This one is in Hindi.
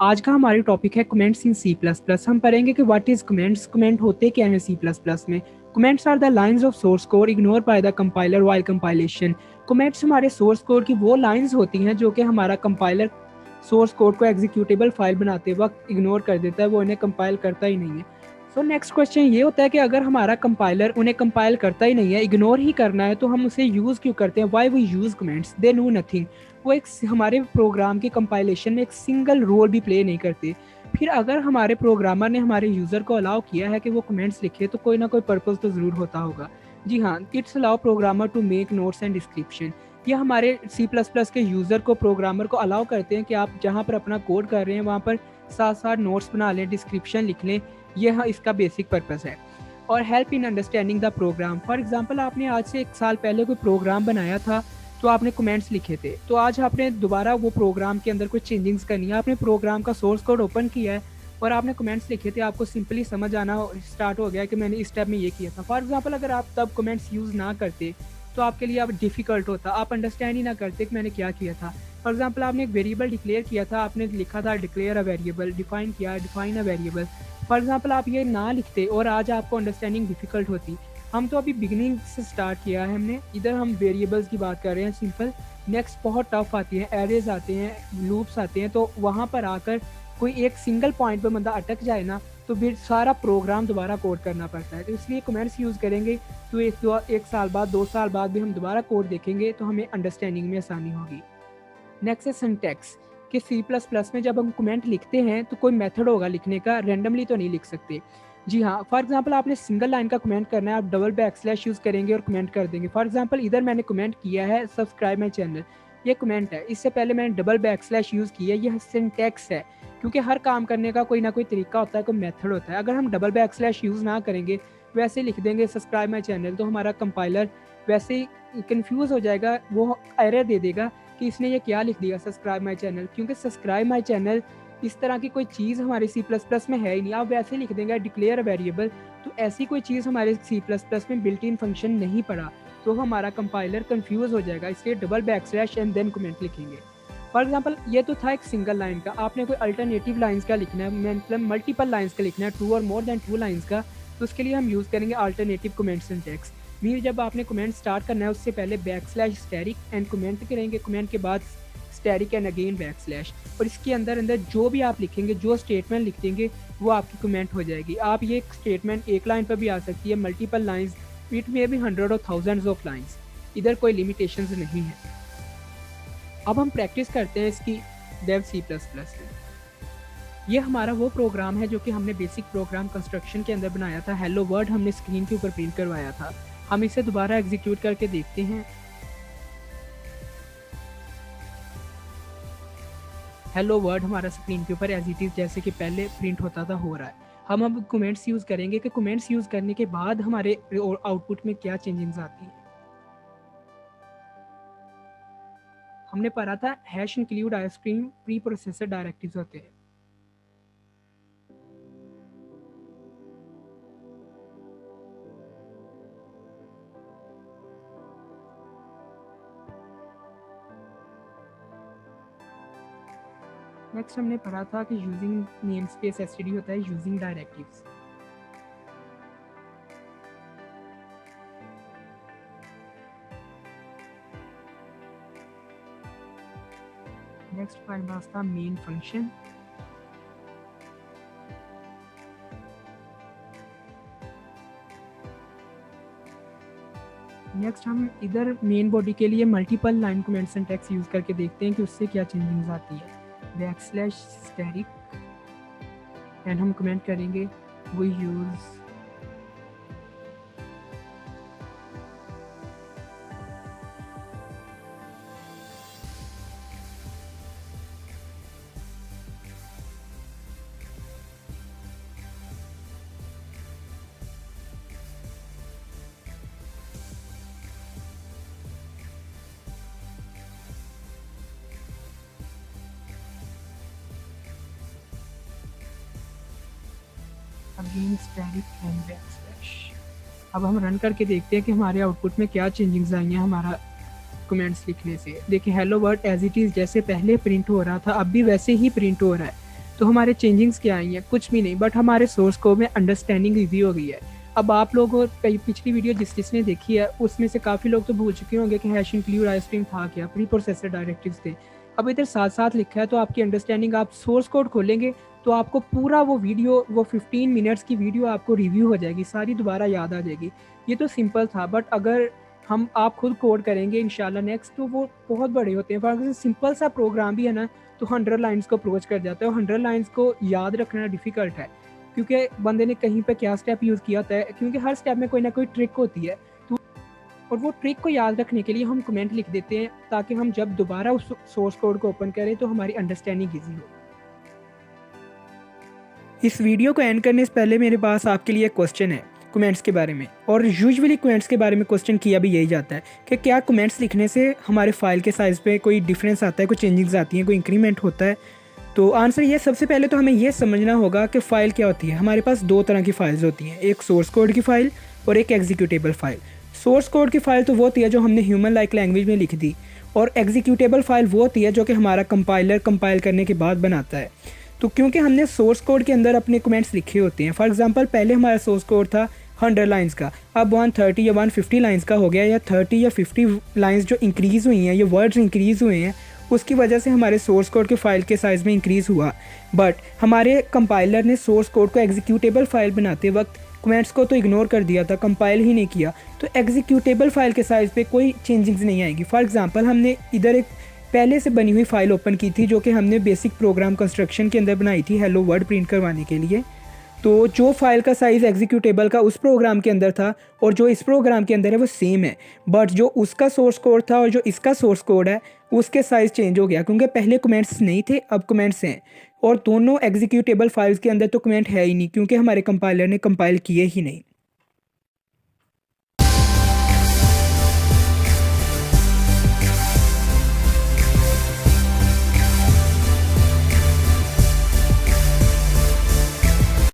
आज का हमारी टॉपिक है comments in C plus plus. हम पढ़ेंगे कि व्हाट इज कमेंट्स, कमेंट होते क्या हैं सी प्लस प्लस में। Comments are the lines of source code ignore by the compiler while compilation. Comments हमारे सोर्स कोड की वो लाइंस होती हैं जो कि हमारा कंपाइलर सोर्स कोड को एग्जीक्यूटेबल फाइल बनाते वक्त इग्नोर कर देता है, वो इन्हें कंपाइल करता ही नहीं है। सो नेक्स्ट क्वेश्चन ये होता है कि अगर हमारा कंपाइलर उन्हें कंपाइल करता ही नहीं है, इग्नोर ही करना है, तो हम उसे यूज़ क्यों करते हैं? Why we use comments, they know nothing. वो एक हमारे प्रोग्राम की कंपाइलेशन में एक सिंगल रोल भी प्ले नहीं करते। फिर अगर हमारे प्रोग्रामर ने हमारे यूज़र को अलाउ किया है कि वो कमेंट्स लिखे, तो कोई ना कोई पर्पज़ तो ज़रूर होता होगा। जी हाँ, it's allow programmer to make notes and description. ये हमारे सी प्लस प्लस के यूज़र को, प्रोग्रामर को अलाउ करते हैं कि आप जहाँ पर अपना कोड कर रहे हैं वहाँ पर साथ साथ नोट्स बना लें, डिस्क्रिप्शन लिख लें। यह इसका बेसिक पर्पज़ है। और help in understanding the program. For example, आपने आज से 1 साल पहले कोई प्रोग्राम बनाया था, तो आपने कमेंट्स लिखे थे, तो आज आपने दोबारा वो प्रोग्राम के अंदर कुछ चेंजिंग्स करनी है, आपने प्रोग्राम का सोर्स कोड ओपन किया है और आपने कमेंट्स लिखे थे, आपको सिंपली समझ आना स्टार्ट हो गया कि मैंने इस स्टेप में ये किया था। फॉर एग्जांपल, अगर आप तब कमेंट्स यूज़ ना करते तो आपके लिए अब डिफ़िकल्ट होता, आप अंडरस्टैंड ही ना करते कि मैंने क्या किया था। फॉर एग्जांपल, आपने एक वेरिएबल डिक्लेयर किया था, आपने लिखा था डिक्लेयर अ वेरिएबल, डिफाइन किया define a variable. For example, आप ये ना लिखते और आज आपको अंडरस्टैंडिंग डिफ़िकल्ट होती। हम तो अभी बिगिनिंग से स्टार्ट किया है हमने, इधर हम वेरिएबल्स की बात कर रहे हैं सिंपल। नेक्स्ट बहुत टफ आती हैं, एरेज आते हैं, लूप्स आते हैं, तो वहाँ पर आकर कोई एक सिंगल पॉइंट पर बंदा अटक जाए ना, तो फिर सारा प्रोग्राम दोबारा कोड करना पड़ता है। तो इसलिए कमेंट्स यूज़ करेंगे तो एक साल बाद, 2 साल बाद भी हम दोबारा कोड देखेंगे तो हमें अंडरस्टैंडिंग में आसानी होगी। नेक्स्ट है सिंटैक्स, कि सी प्लस प्लस में जब हम कमेंट लिखते हैं तो कोई मेथड होगा लिखने का, रेंडमली तो नहीं लिख सकते। जी हाँ, फॉर एग्जांपल, आपने सिंगल लाइन का कमेंट करना है, आप डबल बैकस्लैश यूज़ करेंगे और कमेंट कर देंगे। फॉर एग्जांपल, इधर मैंने कमेंट किया है सब्सक्राइब माई चैनल, ये कमेंट है, इससे पहले मैंने डबल बैकस्लैश यूज़ किया है, यह सिंटैक्स है। क्योंकि हर काम करने का कोई ना कोई तरीका होता है, कोई मेथड होता है। अगर हम डबल बैकस्लैश यूज़ ना करेंगे, वैसे लिख देंगे सब्सक्राइब माई चैनल, तो हमारा कंपाइलर वैसे ही कन्फ्यूज़ हो जाएगा, वो एरर दे देगा कि इसने ये क्या लिख दिया सब्सक्राइब माई चैनल। क्योंकि सब्सक्राइब माई चैनल इस तरह की कोई चीज़ हमारे सी प्लस प्लस में है ही नहीं। आप वैसे लिख देंगे डिक्लेयर वेरिएबल, तो ऐसी कोई चीज़ हमारे सी प्लस प्लस में बिल्ट इन फंक्शन नहीं पड़ा, तो हमारा कंपाइलर कंफ्यूज हो जाएगा। इसलिए double backslash and then comment लिखेंगे। फॉर एग्जाम्पल, ये तो था एक सिंगल लाइन का, आपने कोई अल्टरनेटिव लाइन्स का लिखना है, मतलब मल्टीपल लाइन्स का लिखना है, 2 और मोर देन 2 लाइन्स का, तो उसके लिए हम यूज़ करेंगे अल्टरनेटिव कमेंट सिंटैक्स। फिर जब आपने कमेंट स्टार्ट करना है, उससे पहले बैकस्लैश स्टैटिक एंड कमेंट करेंगे, कमेंट के बाद स्टैटिक एंड अगेन बैकस्लैश, और इसके अंदर अंदर जो भी आप लिखेंगे, जो स्टेटमेंट लिख देंगे, वो आपकी कमेंट हो जाएगी। आप ये स्टेटमेंट एक लाइन पर भी आ सकती है, multiple lines, it may be 100 और थाउजेंड्स ऑफ लाइन्स, इधर कोई लिमिटेशंस नहीं है। अब हम प्रैक्टिस करते हैं इसकी डेव सी प्लस प्लस में। ये हमारा वो प्रोग्राम है जो कि हमने बेसिक प्रोग्राम कंस्ट्रक्शन के अंदर बनाया था। हेलो वर्ड हमने स्क्रीन के ऊपर प्रिंट करवाया था। हम इसे दोबारा एग्जीक्यूट करके देखते हैं। हेलो वर्ड हमारा स्क्रीन के ऊपर एज इट इज़ जैसे कि पहले प्रिंट होता था हो रहा है। हम अब कमेंट्स यूज़ करेंगे कि कमेंट्स यूज़ करने के बाद हमारे आउटपुट में क्या चेंजिंग्स आती हैं। हमने पढ़ा था hash include ice cream pre processor directives होते हैं। नेक्स्ट हमने पढ़ा था कि यूजिंग नेम स्पेस एसटीडी होता है यूजिंग डायरेक्टिव्स। नेक्स्ट हमारे पास था मेन फंक्शन। नेक्स्ट हम इधर मेन बॉडी के लिए multiple line comment syntax use करके देखते हैं कि उससे क्या चेंजिंग्स आती है। बैकस्लैश स्टैटिक एंड हम कमेंट करेंगे we use again static and backslash. अब हम रन करके देखते हैं कि हमारे आउटपुट में क्या चेंजिंग्स आई हैं हमारा कमेंट्स लिखने से। देखिए hello word as it is जैसे पहले प्रिंट हो रहा था, अब भी वैसे ही प्रिंट हो रहा है। तो हमारे चेंजिंग्स क्या आई हैं? कुछ भी नहीं, बट हमारे सोर्स कोड में अंडरस्टैंडिंग ईज़ी हो गई है। अब आप लोग कई पिछली वीडियो जिसने देखी है, उसमें से काफ़ी लोग तो भूल चुके होंगे कि हैश इंक्लूड आईस्ट्रीम था क्या, प्री प्रोसेसर डायरेक्टिव्स थे। अब इधर साथ-साथ लिखा है, तो आपकी अंडरस्टैंडिंग, आप सोर्स कोड खोलेंगे तो आपको पूरा वो वीडियो, वो 15 मिनट्स की वीडियो आपको रिव्यू हो जाएगी, सारी दोबारा याद आ जाएगी। ये तो सिंपल था, बट अगर हम आप खुद कोड करेंगे इंशाल्लाह नेक्स्ट, तो वो बहुत बड़े होते हैं। फॉर एग्जाम्पल सिंपल सा प्रोग्राम भी है ना, तो 100 लाइन्स को अप्रोच कर जाता है, और 100 लाइन्स को याद रखना डिफ़िकल्ट है, क्योंकि बंदे ने कहीं पे क्या स्टेप यूज़ किया होता है, क्योंकि हर स्टेप में कोई ना कोई ट्रिक होती है। तो और वो ट्रिक को याद रखने के लिए हम कमेंट लिख देते हैं, ताकि हम जब दोबारा उस सोर्स कोड को ओपन करें तो हमारी अंडरस्टैंडिंग ईज़ी हो। इस वीडियो को एंड करने से पहले मेरे पास आपके लिए एक क्वेश्चन है कमेंट्स के बारे में, और यूजुअली कमेंट्स के बारे में क्वेश्चन किया भी यही जाता है कि क्या कमेंट्स लिखने से हमारे फाइल के साइज़ पे कोई डिफरेंस आता है, कोई चेंजेस आती हैं, कोई इंक्रीमेंट होता है? तो आंसर ये, सबसे पहले तो हमें ये समझना होगा कि फ़ाइल क्या होती है। हमारे पास दो तरह की फ़ाइल्स होती हैं, एक सोर्स कोड की फ़ाइल और एक एग्जीक्यूटेबल फ़ाइल। सोर्स कोड की फ़ाइल तो वो होती है जो हमने ह्यूमन लाइक लैंग्वेज में लिख दी, और एग्जीक्यूटेबल फ़ाइल वो होती है जो कि हमारा कंपाइलर कंपाइल करने के बाद बनाता है। तो क्योंकि हमने सोर्स कोड के अंदर अपने कमेंट्स लिखे होते हैं, फॉर एग्जांपल पहले हमारा सोर्स कोड था 100 लाइंस का, अब 130 या 150 लाइंस का हो गया, या 30 या 50 लाइंस जो इंक्रीज़ हुई हैं, ये वर्ड्स इंक्रीज़ हुए हैं, उसकी वजह से हमारे सोर्स कोड के फ़ाइल के साइज़ में इंक्रीज़ हुआ। बट हमारे कंपाइलर ने सोर्स कोड को एग्जीक्यूटेबल फ़ाइल बनाते वक्त कमेंट्स को तो इग्नोर कर दिया था, कंपाइल ही नहीं किया, तो एग्जीक्यूटेबल फ़ाइल के साइज़ पे कोई चेंजिंग्स नहीं आएगी। फॉर एग्जांपल हमने इधर एक पहले से बनी हुई फ़ाइल ओपन की थी, जो कि हमने बेसिक प्रोग्राम कंस्ट्रक्शन के अंदर बनाई थी हेलो वर्ड प्रिंट करवाने के लिए। तो जो फ़ाइल का साइज़ एग्जीक्यूटेबल का उस प्रोग्राम के अंदर था और जो इस प्रोग्राम के अंदर है वो सेम है, बट जो उसका सोर्स कोड था और जो इसका सोर्स कोड है उसके साइज़ चेंज हो गया, क्योंकि पहले कमेंट्स नहीं थे, अब कमेंट्स हैं। और दोनों एग्जीक्यूटेबल फाइल्स के अंदर तो कमेंट है ही नहीं, क्योंकि हमारे कंपाइलर ने कंपाइल किए ही नहीं।